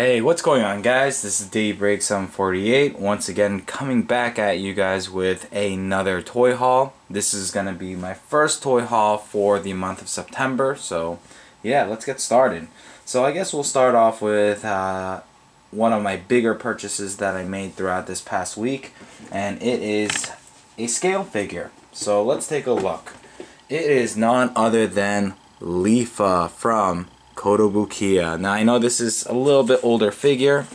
Hey, what's going on, guys? This is DBreak748 once again coming back at you guys with another toy haul. This is gonna be my first toy haul for the month of September, so yeah, let's get started. So I guess we'll start off with one of my bigger purchases that I made throughout this past week, and it is a scale figure. So let's take a look. It is none other than Leafa from Kotobukiya. Now I know this is a little bit older figure,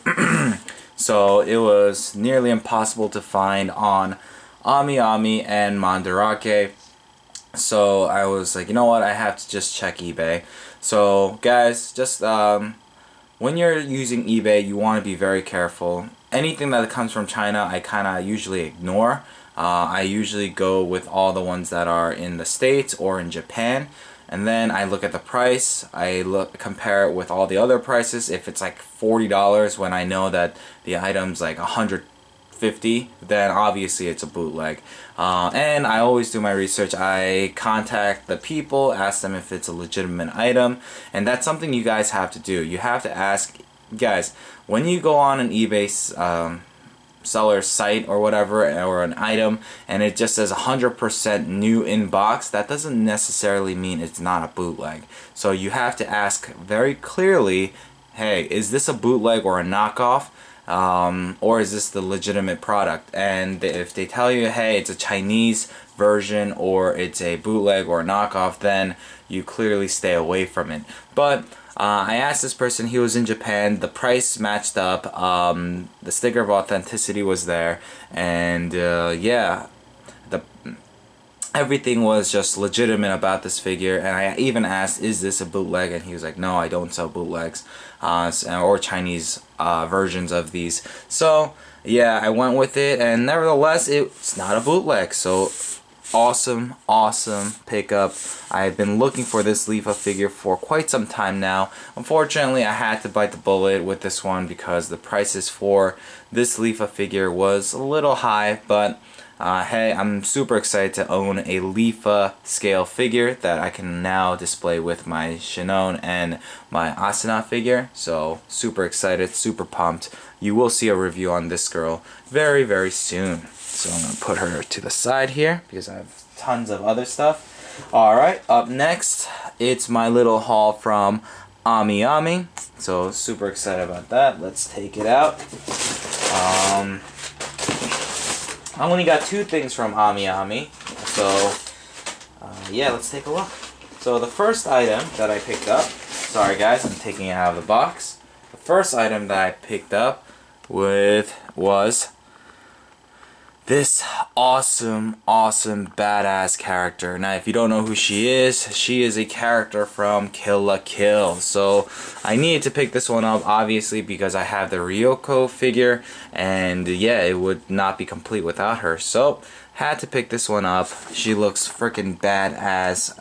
so it was nearly impossible to find on AmiAmi and Mandarake. So I was like, you know what, I have to just check eBay. So guys, just when you're using eBay, you want to be very careful. Anything that comes from China, I kind of usually ignore. I usually go with all the ones that are in the States or in Japan. And then I look at the price, compare it with all the other prices. If it's like $40 when I know that the item's like $150, then obviously it's a bootleg. And I always do my research. I contact the people, ask them if it's a legitimate item, and that's something you guys have to do. You have to ask, guys, when you go on an eBay seller's site or whatever, or an item, and it just says 100% new in box, that doesn't necessarily mean it's not a bootleg. So you have to ask very clearly, hey, is this a bootleg or a knockoff, or is this the legitimate product? And if they tell you, hey, it's a Chinese version or it's a bootleg or a knockoff, then you clearly stay away from it. But I asked this person, he was in Japan, the price matched up, the sticker of authenticity was there, and yeah, everything was just legitimate about this figure. And I even asked, is this a bootleg? And he was like, no, I don't sell bootlegs or Chinese versions of these. So yeah, I went with it, and nevertheless it's not a bootleg. So awesome pickup. I've been looking for this Leafa figure for quite some time now. Unfortunately, I had to bite the bullet with this one because the prices for this Leafa figure was a little high, but hey, I'm super excited to own a Leafa scale figure that I can now display with my Shinon and my Asuna figure. So super excited, super pumped. You will see a review on this girl very, very soon. So I'm going to put her to the side here because I have tons of other stuff. Alright, up next, it's my little haul from AmiAmi. So super excited about that. Let's take it out. I only got two things from AmiAmi. So yeah, let's take a look. So the first item that I picked up, sorry guys, I'm taking it out of the box. The first item that I picked up was this awesome badass character. Now if you don't know who she is a character from Kill la Kill. So I needed to pick this one up obviously because I have the Ryoko figure, and yeah, it would not be complete without her. So had to pick this one up. She looks freaking badass.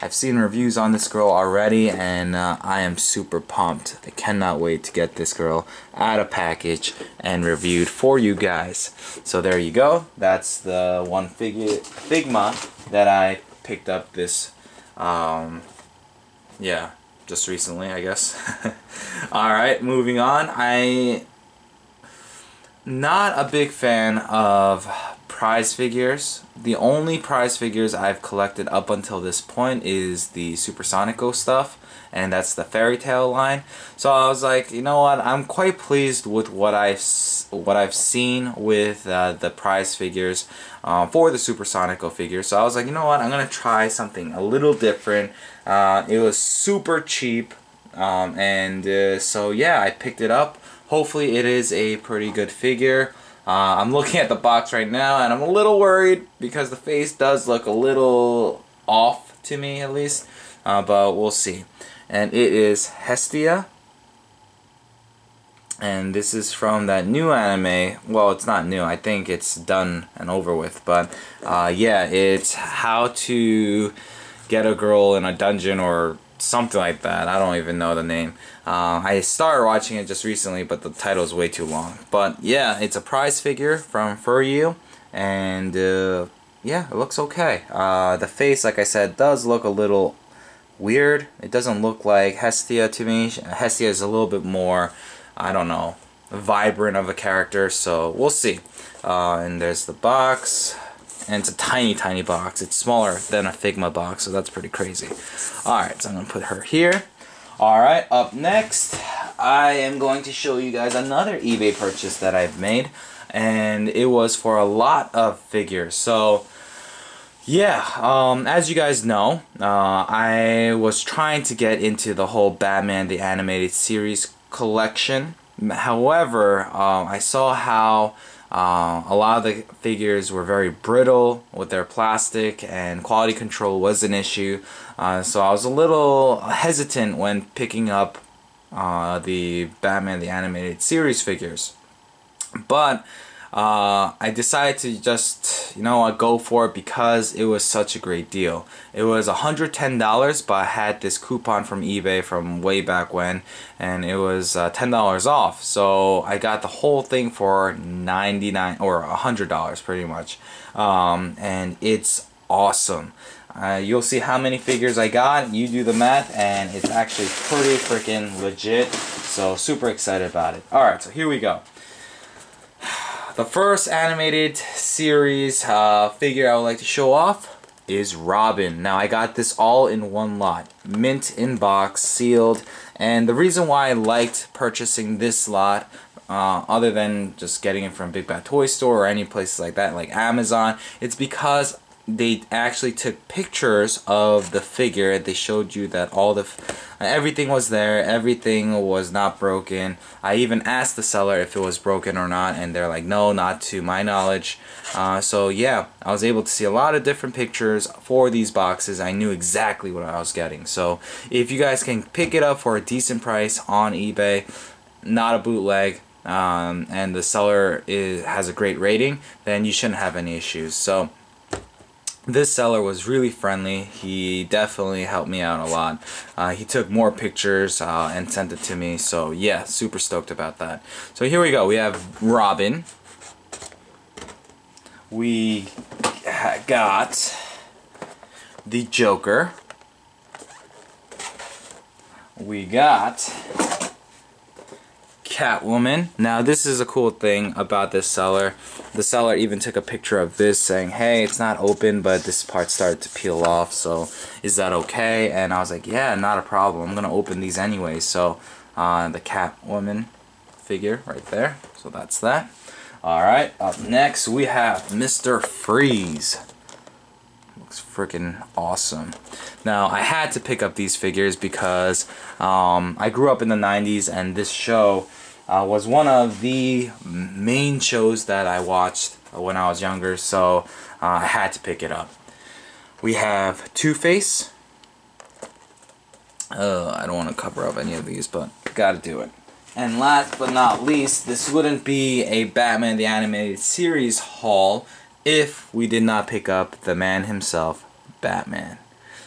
I've seen reviews on this girl already, and I am super pumped. I cannot wait to get this girl out of package and reviewed for you guys. So there you go. That's the one Figma that I picked up this, yeah, just recently, I guess. Alright, moving on. I'm not a big fan of prize figures. The only prize figures I've collected up until this point is the Supersonico stuff, and that's the Fairy Tail line. So I was like, you know what, I'm quite pleased with what I've seen with the prize figures for the Supersonico figure. So I was like, you know what, I'm gonna try something a little different. It was super cheap, and so yeah, I picked it up. Hopefully it is a pretty good figure. I'm looking at the box right now, and I'm a little worried because the face does look a little off to me, at least, but we'll see. And it is Hestia, and this is from that new anime. Well, it's not new, I think it's done and over with, but yeah, it's How to Get a Girl in a Dungeon or something like that. I don't even know the name. I started watching it just recently, but the title is way too long. But yeah, it's a prize figure from Furyu, and yeah, it looks okay. The face, like I said, does look a little weird. It doesn't look like Hestia to me. Hestia is a little bit more I don't know, vibrant of a character, so we'll see. And there's the box, and it's a tiny box. It's smaller than a Figma box, so that's pretty crazy. Alright, so I'm going to put her here. Alright, up next, I am going to show you guys another eBay purchase that I've made, and it was for a lot of figures. So yeah, as you guys know, I was trying to get into the whole Batman the Animated Series collection. However, I saw how a lot of the figures were very brittle with their plastic, and quality control was an issue. So I was a little hesitant when picking up the Batman the Animated Series figures. But I decided to just, you know what, go for it because it was such a great deal. It was $110, but I had this coupon from eBay from way back when, and it was $10 off. So I got the whole thing for $99 or $100 pretty much, and it's awesome. You'll see how many figures I got. You do the math, and it's actually pretty freaking legit. So super excited about it. All right, so here we go. The first animated series figure I would like to show off is Robin. Now I got this all in one lot, mint in box, sealed, and the reason why I liked purchasing this lot, other than just getting it from Big Bad Toy Store or any places like that, like Amazon, it's because they actually took pictures of the figure. They showed you that all the everything was there, everything was not broken. I even asked the seller if it was broken or not, and they're like, no, not to my knowledge. So yeah, I was able to see a lot of different pictures for these boxes. I knew exactly what I was getting. So if you guys can pick it up for a decent price on eBay, not a bootleg, and the seller has a great rating, then you shouldn't have any issues. So this seller was really friendly. He definitely helped me out a lot. He took more pictures and sent it to me. So yeah, super stoked about that. So here we go. We have Robin. We got the Joker. We got Catwoman. Now this is a cool thing about this seller. The seller even took a picture of this saying, hey, it's not open, but this part started to peel off, so is that okay? And I was like, yeah, not a problem. I'm gonna open these anyway. So the Catwoman figure right there. So that's that. Alright, up next we have Mr. Freeze. Looks freaking awesome. Now I had to pick up these figures because I grew up in the 90s, and this show was one of the main shows that I watched when I was younger, so I had to pick it up. We have Two-Face. I don't want to cover up any of these, but gotta do it. And last but not least, this wouldn't be a Batman the Animated Series haul if we did not pick up the man himself, Batman.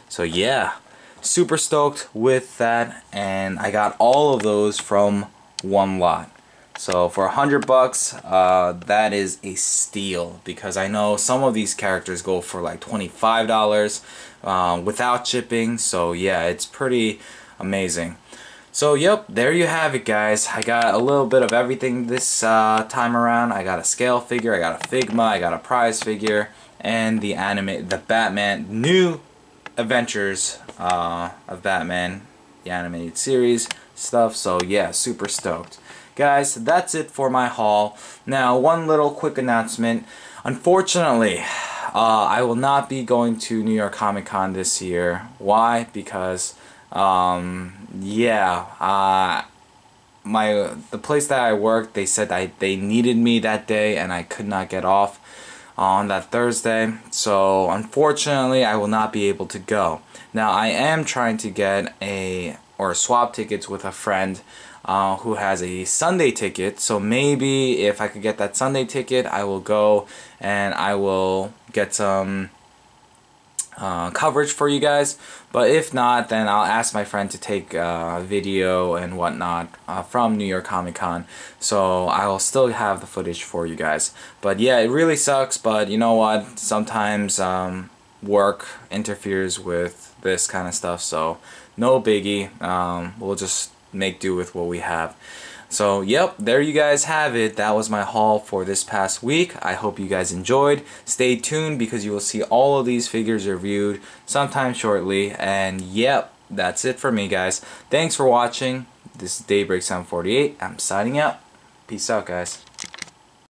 So yeah, super stoked with that, and I got all of those from one lot. So for $100, that is a steal, because I know some of these characters go for like $25 without shipping. So yeah, it's pretty amazing. So yep, there you have it, guys. I got a little bit of everything this time around. I got a scale figure, I got a Figma, I got a prize figure, and the Batman new adventures of Batman, the animated series stuff. So yeah, super stoked. Guys, that's it for my haul. Now, one little quick announcement. Unfortunately, I will not be going to New York Comic Con this year. Why? Because the place that I worked, they said they needed me that day, and I could not get off on that Thursday. So unfortunately, I will not be able to go. Now, I am trying to get swap tickets with a friend who has a Sunday ticket. So maybe if I could get that Sunday ticket, I will go and I will get some coverage for you guys. But if not, then I'll ask my friend to take video and whatnot from New York Comic Con, so I will still have the footage for you guys. But yeah, it really sucks, but you know what, sometimes work interferes with this kind of stuff, so no biggie. We'll just make do with what we have. So yep, there you guys have it. That was my haul for this past week. I hope you guys enjoyed. Stay tuned because you will see all of these figures reviewed sometime shortly. And yep, that's it for me, guys. Thanks for watching. This is Daybreak 748. I'm signing out. Peace out, guys.